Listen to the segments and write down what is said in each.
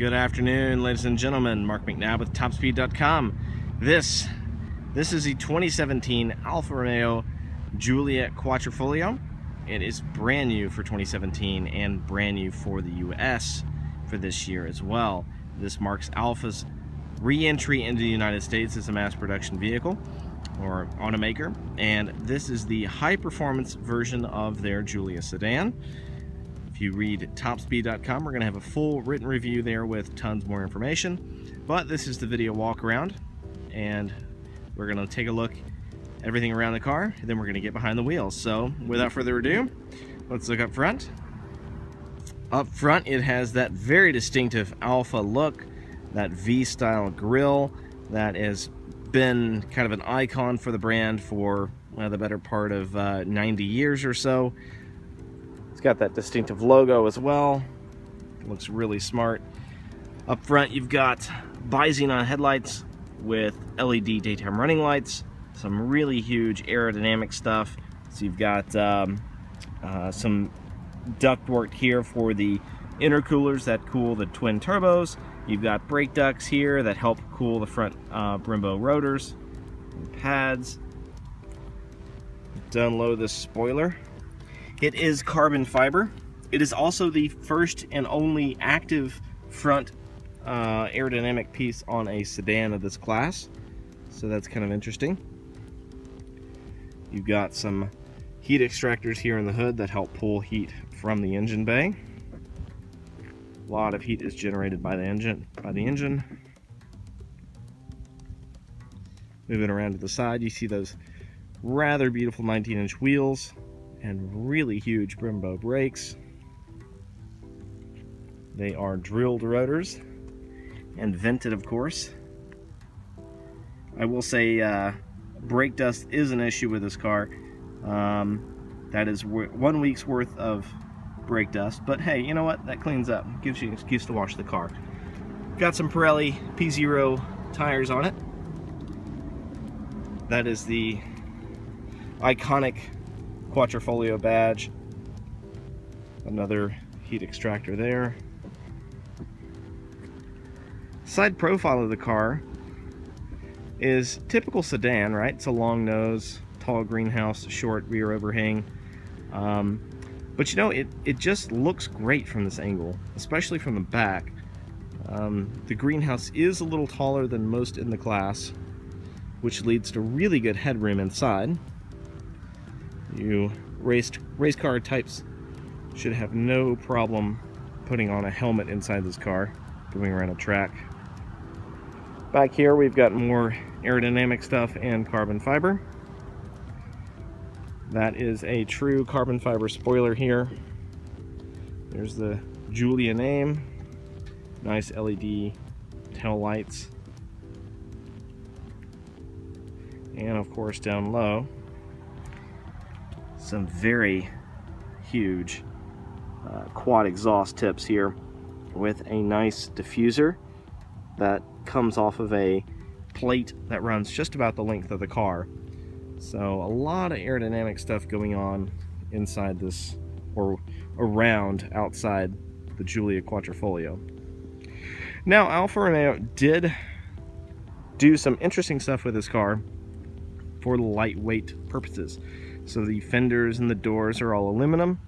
Good afternoon, ladies and gentlemen. Mark McNabb with TopSpeed.com. This is the 2017 Alfa Romeo Giulia Quattrofolio. It is brand new for 2017 and brand new for the US for this year as well. This marks Alfa's re-entry into the United States as a mass production vehicle or automaker, and this is the high-performance version of their Giulia sedan. If you read TopSpeed.com, we're going to have a full written review there with tons more information, but this is the video walk around, and we're going to take a look at everything around the car, and then we're going to get behind the wheels. So without further ado, let's look up front. Up front, it has that very distinctive Alfa look, that V-style grille that has been kind of an icon for the brand for the better part of 90 years or so. It's got that distinctive logo as well. It looks really smart. Up front, you've got bi-xenon headlights with LED daytime running lights, some really huge aerodynamic stuff. So you've got some ductwork here for the intercoolers that cool the twin turbos. You've got brake ducts here that help cool the front Brembo rotors and pads. To unload this spoiler, it is carbon fiber. It is also the first and only active front aerodynamic piece on a sedan of this class, so that's kind of interesting. You've got some heat extractors here in the hood that help pull heat from the engine bay. A lot of heat is generated by the engine. Moving around to the side, you see those rather beautiful 19-inch wheels and really huge Brembo brakes. They are drilled rotors and vented, of course. I will say brake dust is an issue with this car. That is 1 week's worth of brake dust, but hey, you know what? That cleans up. Gives you an excuse to wash the car. Got some Pirelli P0 tires on it. That is the iconic Quattrofolio badge. Another heat extractor there. Side profile of the car is typical sedan, right? It's a long nose, tall greenhouse, short rear overhang. But you know, it just looks great from this angle, especially from the back. The greenhouse is a little taller than most in the class, which leads to really good headroom inside. You race car types should have no problem putting on a helmet inside this car, going around a track. Back here we've got more aerodynamic stuff and carbon fiber. That is a true carbon fiber spoiler here. There's the Giulia name. Nice LED tail lights. And of course down low, some very huge quad exhaust tips here with a nice diffuser that comes off of a plate that runs just about the length of the car. So a lot of aerodynamic stuff going on inside this, or around outside the Giulia Quattrofolio. Now, Alfa Romeo did do some interesting stuff with this car for lightweight purposes. So the fenders and the doors are all aluminum.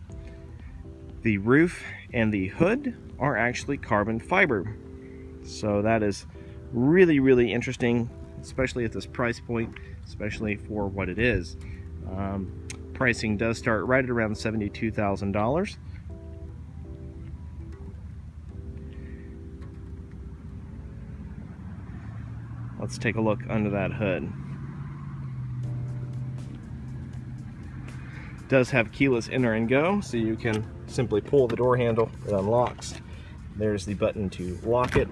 The roof and the hood are actually carbon fiber. So that is really, really interesting, especially at this price point, especially for what it is. Pricing does start right at around $72,000. Let's take a look under that hood. It does have keyless enter and go, so you can simply pull the door handle, it unlocks. There's the button to lock it.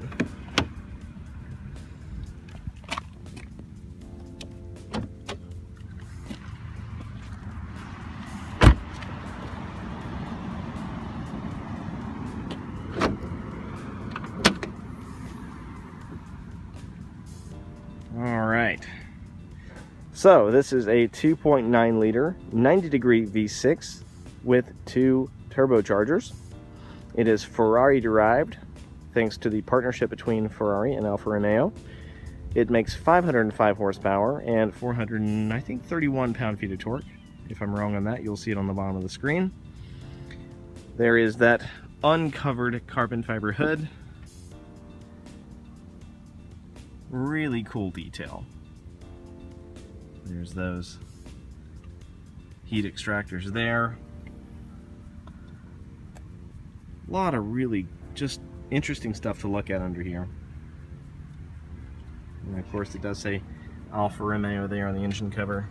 Alright, so this is a 2.9 liter 90-degree V6 with 2 turbochargers. It is Ferrari derived thanks to the partnership between Ferrari and Alfa Romeo. It makes 505 horsepower and 431 pound-feet of torque. If I'm wrong on that, you'll see it on the bottom of the screen. There is that uncovered carbon fiber hood. Really cool detail. There's those heat extractors there. A lot of really just interesting stuff to look at under here. And of course it does say Alfa Romeo there on the engine cover.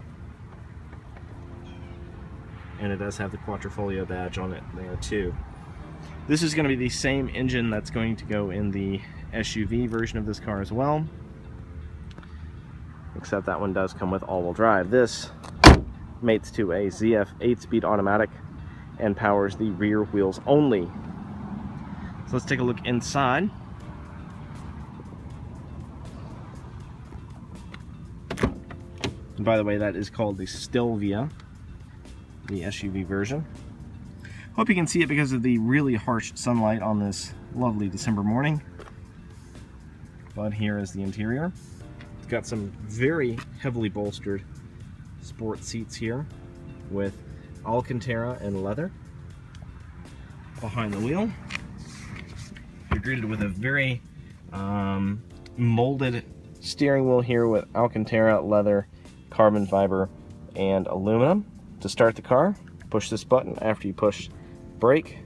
And it does have the Quattrofolio badge on it there too. This is going to be the same engine that's going to go in the SUV version of this car as well. Except that one does come with all-wheel drive. This mates to a ZF 8-speed automatic and powers the rear wheels only. So let's take a look inside. And by the way, that is called the Stelvia, the SUV version. Hope you can see it because of the really harsh sunlight on this lovely December morning. But here is the interior. It's got some very heavily bolstered sport seats here with Alcantara and leather behind the wheel. You're greeted with a very molded steering wheel here with Alcantara, leather, carbon fiber, and aluminum. To start the car, push this button after you push brake,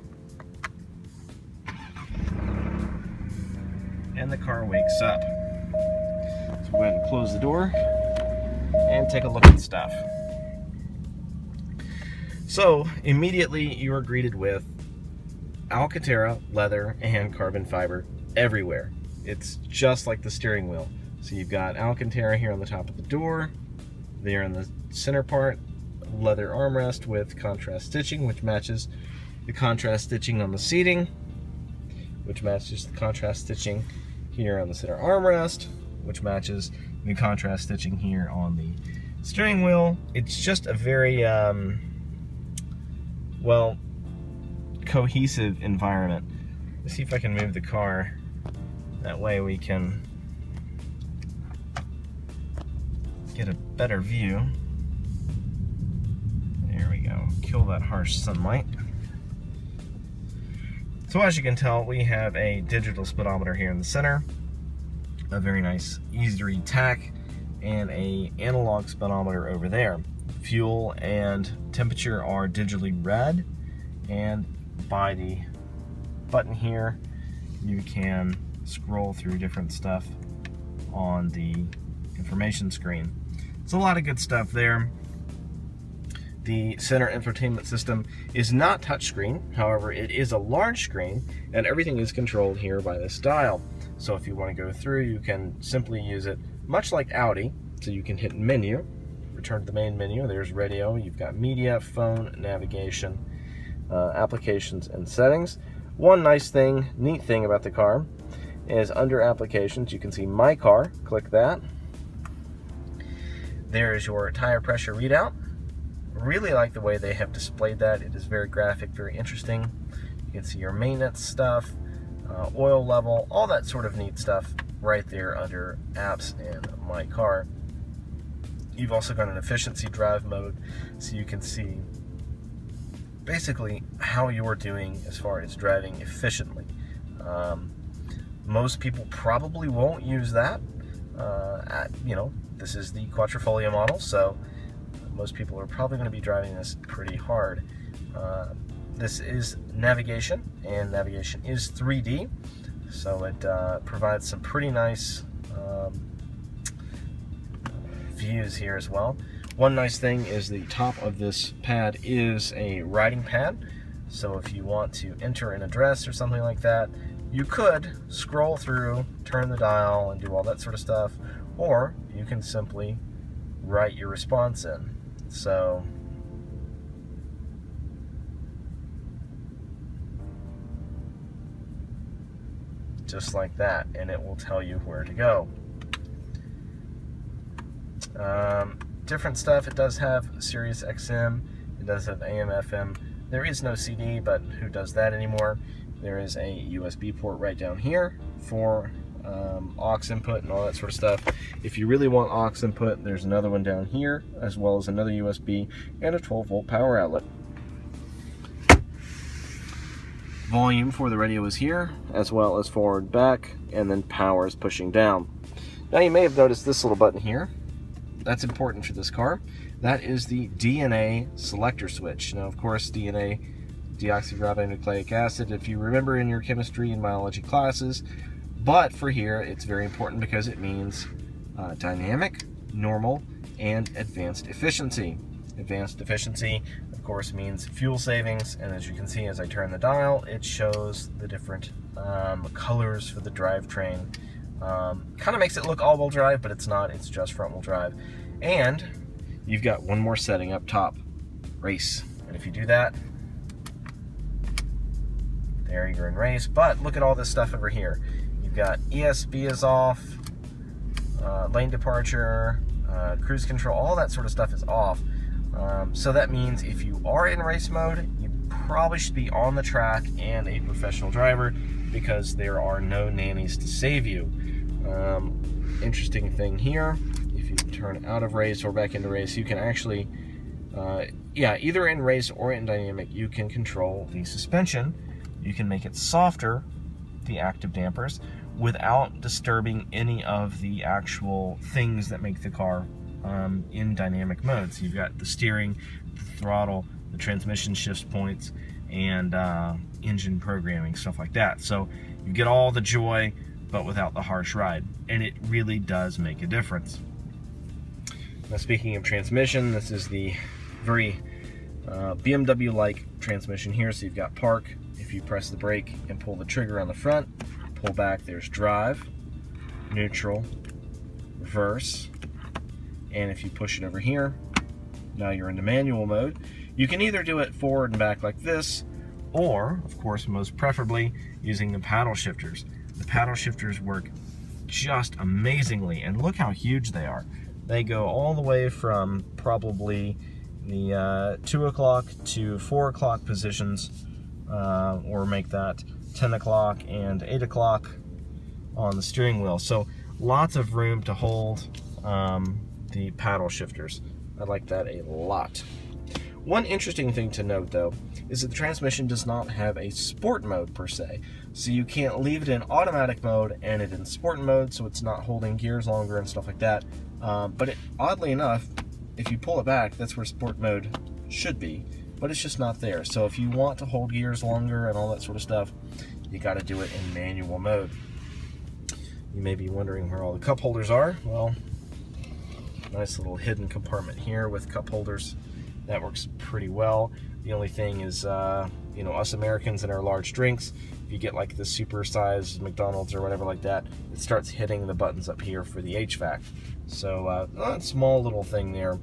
and the car wakes up. So go ahead and close the door and take a look at stuff. So immediately you are greeted with Alcantara, leather, and carbon fiber everywhere. It's just like the steering wheel. So you've got Alcantara here on the top of the door, there in the center part, leather armrest with contrast stitching, which matches the contrast stitching on the seating, which matches the contrast stitching here on the center armrest, which matches the contrast stitching here on the steering wheel. It's just a very, well, cohesive environment. Let's see if I can move the car. That way we can get a better view. There we go. Kill that harsh sunlight. So as you can tell, we have a digital speedometer here in the center, a very nice easy to read tach, and a analog speedometer over there. Fuel and temperature are digitally read, and by the button here you can scroll through different stuff on the information screen. It's a lot of good stuff there. The center infotainment system is not touchscreen, however it is a large screen and everything is controlled here by this dial. So if you want to go through, you can simply use it much like Audi. So you can hit menu, return to the main menu, there's radio, you've got media, phone, navigation, applications, and settings. One nice thing, neat thing about the car is under applications you can see My Car, click that. There is your tire pressure readout. Really like the way they have displayed that. It is very graphic, very interesting. You can see your maintenance stuff, oil level, all that sort of neat stuff right there under apps and My Car. You've also got an efficiency drive mode, so you can see basically how you're doing as far as driving efficiently. Most people probably won't use that. This is the Quattrofolio model, so most people are probably going to be driving this pretty hard. This is navigation, and navigation is 3D, so it provides some pretty nice views here as well. One nice thing is the top of this pad is a writing pad, so if you want to enter an address or something like that, you could scroll through, turn the dial, and do all that sort of stuff, or you can simply write your response in. So just like that, and it will tell you where to go. Different stuff. It does have Sirius XM, it does have AM FM. There is no CD, but who does that anymore? There is a USB port right down here for aux input and all that sort of stuff. If you really want aux input, there's another one down here, as well as another USB and a 12-volt power outlet. Volume for the radio is here, as well as forward, back, and then power is pushing down. Now you may have noticed this little button here. That's important for this car. That is the DNA selector switch. Now, of course, DNA, deoxyribonucleic acid, if you remember in your chemistry and biology classes, but for here, it's very important because it means dynamic, normal, and advanced efficiency. Advanced efficiency, of course, means fuel savings, and as you can see as I turn the dial, it shows the different colors for the drivetrain. Kind of makes it look all-wheel drive, but it's not, it's just front-wheel drive. And you've got one more setting up top, race. And if you do that, there you're in race, but look at all this stuff over here. You've got ESP is off, lane departure, cruise control, all that sort of stuff is off. So that means if you are in race mode, you probably should be on the track and a professional driver, because there are no nannies to save you. Interesting thing here, if you turn out of race or back into race, you can actually, either in race or in dynamic, you can control the suspension. You can make it softer, the active dampers, without disturbing any of the actual things that make the car in dynamic mode. So you've got the steering, the throttle, the transmission shift points, and engine programming, stuff like that. So you get all the joy, but without the harsh ride, and it really does make a difference. Now, speaking of transmission, this is the very BMW-like transmission here. So you've got park. If you press the brake and pull the trigger on the front, pull back, there's drive, neutral, reverse, and if you push it over here, now you're into manual mode. You can either do it forward and back like this, or, of course, most preferably, using the paddle shifters. The paddle shifters work just amazingly, and look how huge they are. They go all the way from probably the 2 o'clock to 4 o'clock positions, or make that 10 o'clock and 8 o'clock on the steering wheel. So lots of room to hold the paddle shifters. I like that a lot. One interesting thing to note, though, is that the transmission does not have a sport mode per se. So you can't leave it in automatic mode and it in sport mode, so it's not holding gears longer and stuff like that. But oddly enough, if you pull it back, that's where sport mode should be, but it's just not there. So if you want to hold gears longer and all that sort of stuff, you got to do it in manual mode. You may be wondering where all the cup holders are. Well, nice little hidden compartment here with cup holders. That works pretty well. The only thing is, us Americans and our large drinks, if you get like the super size McDonald's or whatever like that, it starts hitting the buttons up here for the HVAC. So, small little thing there,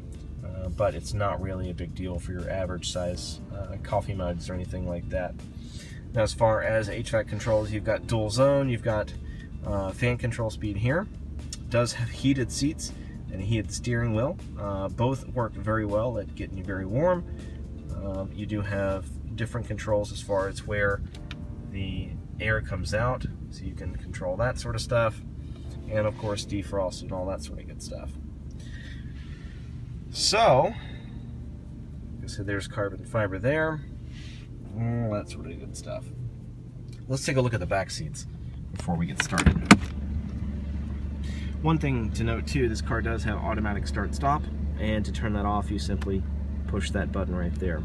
but it's not really a big deal for your average size coffee mugs or anything like that. Now, as far as HVAC controls, you've got dual zone, you've got fan control speed here. It does have heated seats and a heated steering wheel. Both work very well at getting you very warm. You do have different controls as far as where the air comes out, so you can control that sort of stuff. And of course, defrost and all that sort of good stuff. So, there's carbon fiber there. All that sort of good stuff. Let's take a look at the back seats before we get started. One thing to note too, this car does have automatic start-stop, and to turn that off, you simply push that button right there.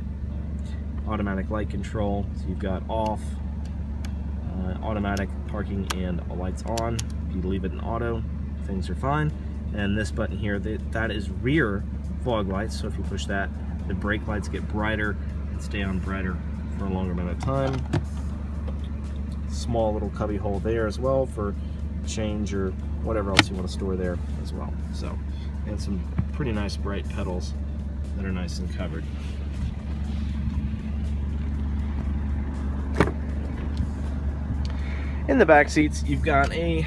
Automatic light control, so you've got off, automatic parking and lights on. If you leave it in auto, things are fine. And this button here, that is rear fog lights, so if you push that, the brake lights get brighter and stay on brighter for a longer amount of time. Small little cubby hole there as well for change or whatever else you want to store there as well. So, and some pretty nice bright pedals that are nice and covered. In the back seats, you've got a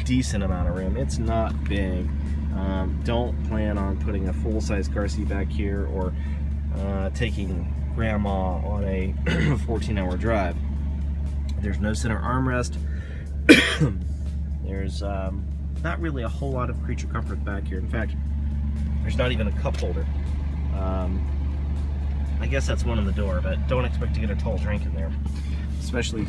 decent amount of room. It's not big. Don't plan on putting a full-size car seat back here or taking grandma on a 14-hour drive. There's no center armrest. There's not really a whole lot of creature comfort back here. In fact, there's not even a cup holder. I guess that's one on the door, but don't expect to get a tall drink in there. Especially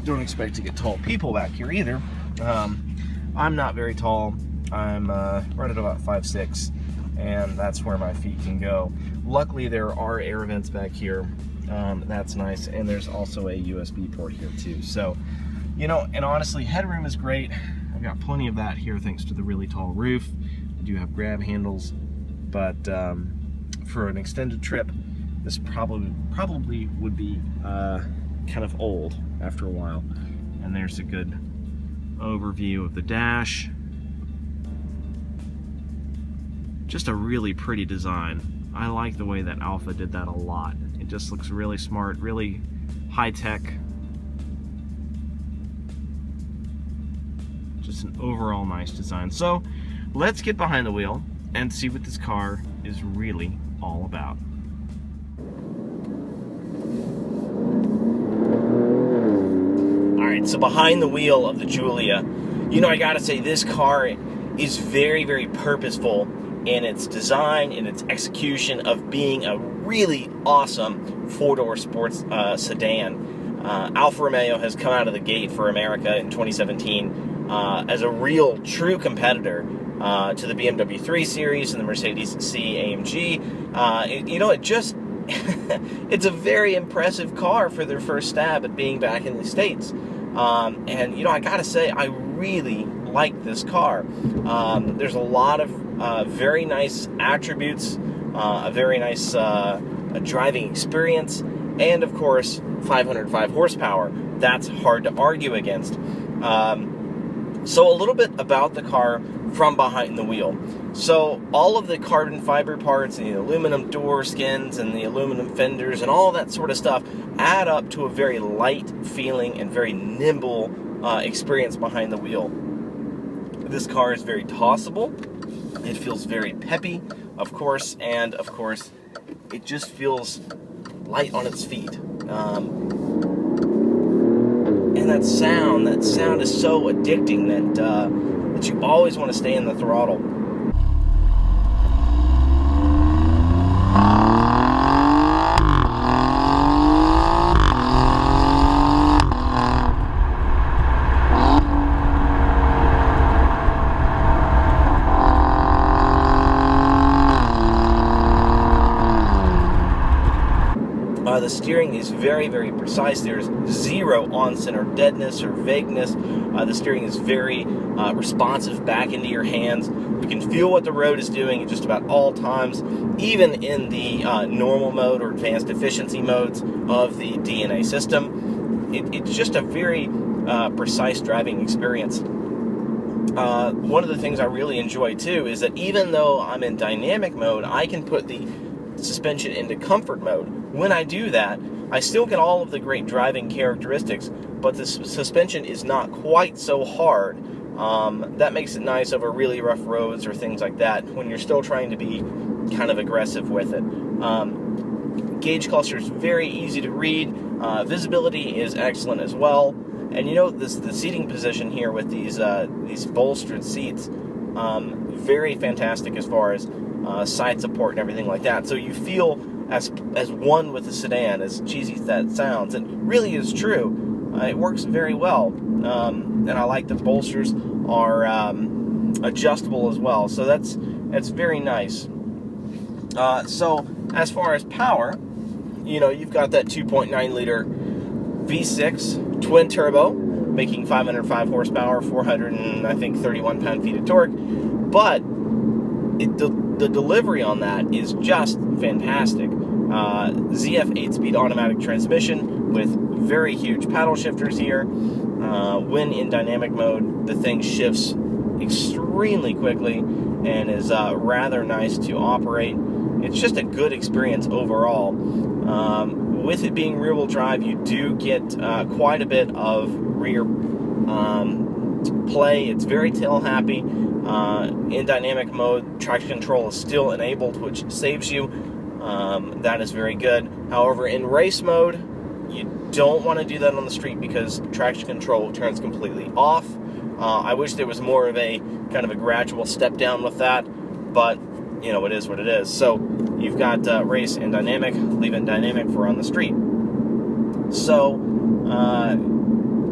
don't expect to get tall people back here either. I'm not very tall. I'm right at about 5'6", and that's where my feet can go. Luckily, there are air vents back here. That's nice, and there's also a USB port here too. So, you know, and honestly, headroom is great. I've got plenty of that here thanks to the really tall roof. I do have grab handles, but for an extended trip, this probably would be kind of old after a while. And there's a good overview of the dash. Just a really pretty design. I like the way that Alfa did that a lot. It just looks really smart, really high-tech. Just an overall nice design. So let's get behind the wheel and see what this car is really all about. Alright, so behind the wheel of the Giulia, you know, I gotta say this car is very, very purposeful in its design, in its execution of being a really awesome four-door sports sedan. Alfa Romeo has come out of the gate for America in 2017 as a real, true competitor to the BMW 3 Series and the Mercedes C-AMG. You know, it just it's a very impressive car for their first stab at being back in the States. And, you know, I gotta say, I really like this car. There's a lot of very nice attributes, a very nice driving experience, and, of course, 505 horsepower. That's hard to argue against. So a little bit about the car from behind the wheel. So all of the carbon fiber parts and the aluminum door skins and the aluminum fenders and all that sort of stuff add up to a very light feeling and very nimble experience behind the wheel. This car is very tossable. It feels very peppy, of course, and of course it just feels light on its feet. And that sound is so addicting that you always want to stay in the throttle. The steering is very, very precise. There's zero on-center deadness or vagueness. The steering is very responsive back into your hands. You can feel what the road is doing at just about all times, even in the normal mode or advanced efficiency modes of the DNA system. It's just a very precise driving experience. One of the things I really enjoy too is that even though I'm in dynamic mode, I can put the suspension into comfort mode. When I do that, I still get all of the great driving characteristics, but the suspension is not quite so hard. That makes it nice over really rough roads or things like that when you're still trying to be kind of aggressive with it. Gauge cluster is very easy to read. Visibility is excellent as well. And you know, the seating position here with these bolstered seats, very fantastic as far as side support and everything like that. So you feel as one with the sedan, as cheesy as that sounds. It really is true. It works very well. And I like the bolsters are adjustable as well. So that's very nice. So as far as power, you know, you've got that 2.9 liter V6 twin turbo, making 505 horsepower, 431 pound-feet of torque. But the delivery on that is just fantastic. ZF 8-speed automatic transmission with very huge paddle shifters here. When in dynamic mode, the thing shifts extremely quickly and is rather nice to operate. It's just a good experience overall. With it being rear-wheel drive, you do get quite a bit of rear play. It's very tail-happy. In dynamic mode, traction control is still enabled, which saves you. That is very good. However, in race mode, You don't want to do that on the street because traction control turns completely off. I wish there was more of a kind of a gradual step down with that, but you know, it is what it is. So you've got race and dynamic, leave it in dynamic for on the street. So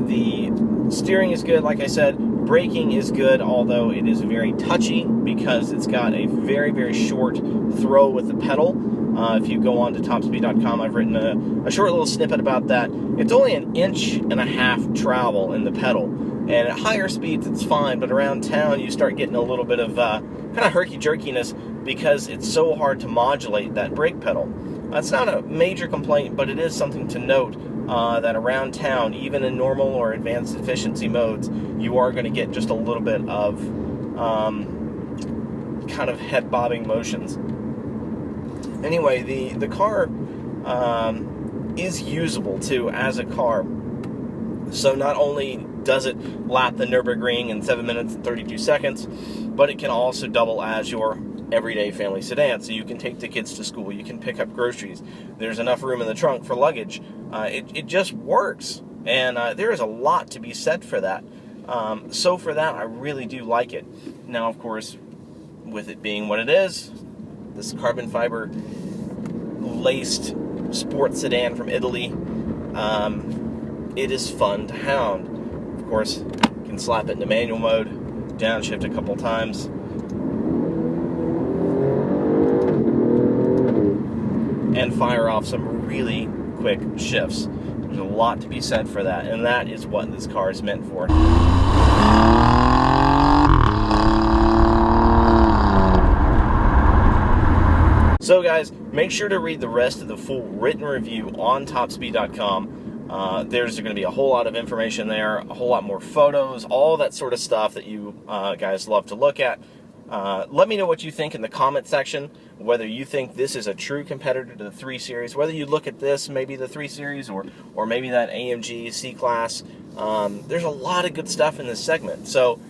the steering is good, like I said. Braking is good, although it is very touchy because it's got a very, very short throw with the pedal. If you go on to topspeed.com, I've written a short little snippet about that. It's only 1.5 inches travel in the pedal. And at higher speeds, it's fine, but around town, you start getting a little bit of kind of herky-jerkiness because it's so hard to modulate that brake pedal. That's not a major complaint, but it is something to note that around town, even in normal or advanced efficiency modes, you are going to get just a little bit of kind of head-bobbing motions. Anyway, the car is usable, too, as a car. So not only does it lap the Nürburgring in 7 minutes and 32 seconds, but it can also double as your everyday family sedan. So you can take the kids to school, you can pick up groceries, there's enough room in the trunk for luggage. It just works, and there is a lot to be said for that. So for that, I really do like it. Now, of course, with it being what it is, this carbon fiber laced sports sedan from Italy, it is fun to hound. Of course, you can slap it into manual mode, downshift a couple times, and fire off some really quick shifts. There's a lot to be said for that, and that is what this car is meant for. So guys, make sure to read the rest of the full written review on topspeed.com. There's going to be a whole lot of information there, a whole lot more photos, all that sort of stuff that you guys love to look at. Let me know what you think in the comment section, whether you think this is a true competitor to the 3 Series, whether you look at this, maybe the 3 Series, or maybe that AMG C-Class. There's a lot of good stuff in this segment. So,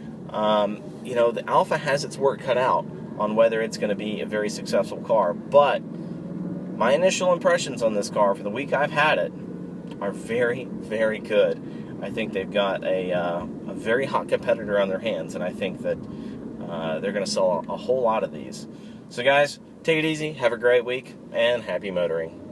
you know, the Alfa has its work cut out on whether it's going to be a very successful car. But my initial impressions on this car for the week I've had it are very, very good. I think they've got a very hot competitor on their hands, and I think that they're going to sell a whole lot of these. So guys, take it easy, have a great week, and happy motoring.